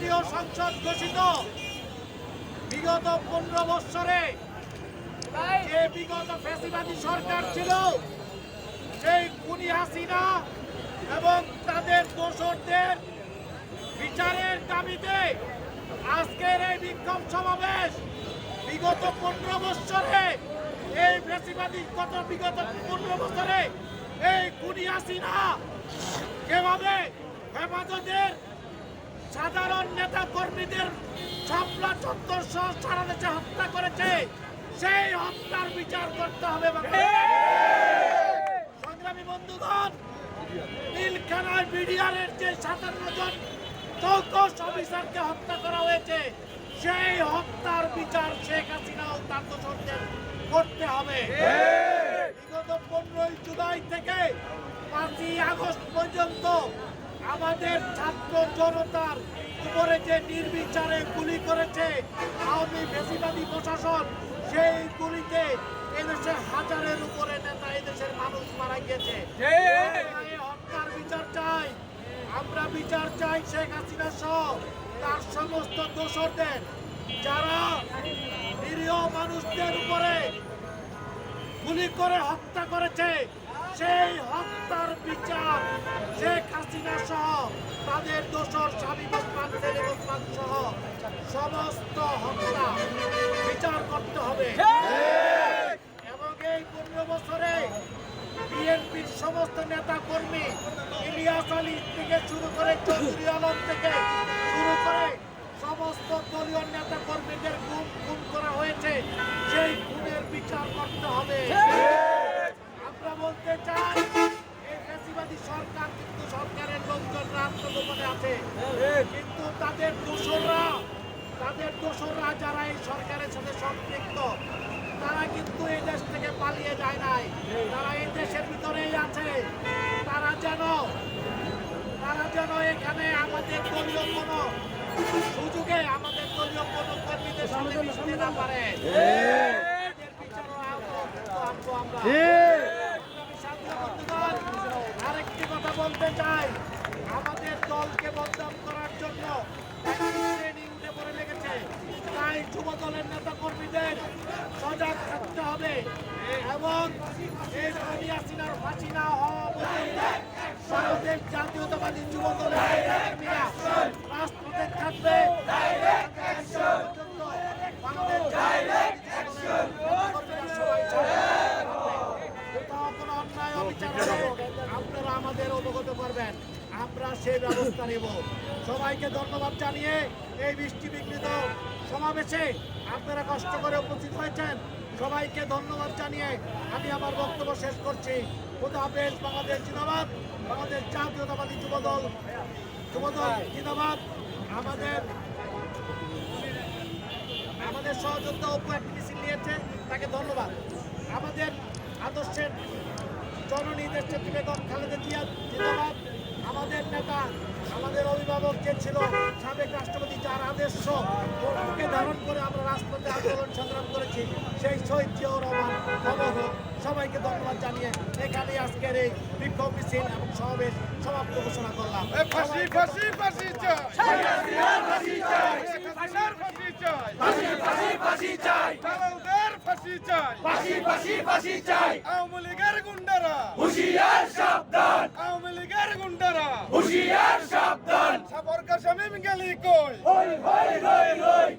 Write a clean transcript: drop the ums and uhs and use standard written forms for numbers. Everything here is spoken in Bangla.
জাতীয় সংসদ ঘোষিত বিগত 15 বৎসরে যে বিগত ফ্যাসিবাদী সরকার ছিল সেই খুনি হাসিনা এবং তাদের দোসরদের বিচারের দাবিতে আজকের এই বিক্ষোভ সমাবেশ। বিগত 15 বৎসরে এই ফ্যাসিবাদী বিগত 15 বছরে এই খুনি হাসিনা যেভাবে হেফাজতের সাধারণ নেতা কর্মীদের শাপলা চত্বর সহ সারা দেশে হত্যা করেছে, সেই হত্যার বিচার করতে হবে। সংগ্রামী বন্ধুগণ, নীলখানায় বিডিআরের যে 57 জন চৌকস অফিসারকে হত্যা করা হয়েছে, সেই হত্যার বিচার শেখ হাসিনা ও তার দোসরদের করতে হবে। বিগত 15 জুলাই থেকে 5ই আগস্ট পর্যন্ত আমাদের ছাত্র জনতার উপরে যে নির্বিচারে গুলি করেছে আওয়ামী ফ্যাসিবাদী প্রশাসন, সেই গুলিতে এদেশে হাজারের উপরে নেতা এদেশের মানুষ মারা গিয়েছে। হত্যার বিচার চাই আমরা, বিচার চাই শেখ হাসিনা সহ তার সমস্ত দোসরদের, যারা নিরীহ মানুষদের উপরে গুলি করে হত্যা করেছে, সেই হত্যার বিচার শেখ হাসিনা সহ তাদের দোসর শামীম ওসমান, সেলিম ওসমান সহ সমস্ত হত্যা বিচার করতে হবে। এবং এই 15 বছরে বিএনপির সমস্ত নেতা কর্মী, ইলিয়াস আলী থেকে শুরু করে চৌধুরী আলম থেকে শুরু করে সমস্ত দলীয় নেতা কর্মীদের খুন করা হয়েছে, সেই খুনের বিচার করতে হবে। আমরা বলতে চাই এই ফ্যাসিবাদী সরকার কিন্তু সরকারের লোকজনরা আত্মগোপনে আছে, কিন্তু তাদের দোসররা যারা এই সরকারের সাথে সম্পৃক্ত, তারা কিন্তু এই দেশ থেকে পালিয়ে যায় নাই, তারা এই দেশের ভিতরেই আছে। তারা যেন এখানে আমাদের দলীয় কোনো সুযোগে আমাদের দলীয় কোনো কর্মীদের সাথে মিশতে না পারে। আরেকটি কথা বলতে চাই, আমাদের দলকে বদনাম করার জন্য ট্রেনিং উঠে পড়ে লেগেছে, তাই যুব দলের নেতা কর্মীদের সজাগ থাকতে হবে এবং এই খুনি হাসিনার ফাঁসি না হওয়া পর্যন্ত বাংলাদেশ জাতীয়তাবাদী যুব দলের কর্মীরা রাজপথে থাকবে। আপনারা আমাদের অবগত করবেন, আমরা সেই ব্যবস্থা নেব। সবাইকে ধন্যবাদ জানিয়ে এই বৃষ্টি বিঘ্নিত সমাবেশে আপনারা কষ্ট করে উপস্থিত হয়েছেন, সবাইকে ধন্যবাদ জানিয়ে আমি আমার বক্তব্য শেষ করছি। খোদা হাফেজ। বাংলাদেশ জিন্দাবাদ, বাংলাদেশ জাতীয়তাবাদী যুবদল জিন্দাবাদ। আমাদের সহযোদ্ধা অপু একটি মিছিল নিয়েছে, তাকে ধন্যবাদ। আমাদের আদর্শের জননী দেশনেত্রী বেগম খালেদা জিয়া জিন্দাবাদ। আমাদের নেতা, আমাদের অভিভাবক যে ছিল সাবেক রাষ্ট্রপতি, যার আদর্শ বুকে ধারণ করে আমরা রাজপথে আন্দোলন সংগ্রাম করেছি, সেই শহীদ জিয়াউর রহমান অমর হোক। সবাইকে ধন্যবাদ জানিয়ে এখানে আজকের এই বিক্ষোভ মিছিল এবং সমাবেশ সমাপ্ত ঘোষণা করলাম। আওয়ামী লীগের গুন্ডারা হুঁশিয়ার সাবধান, আওয়ামী লীগের গুন্ডারা হুঁশিয়ার সাবধান। সাবরকার শামীম গেলি কই, হই হই হই হই।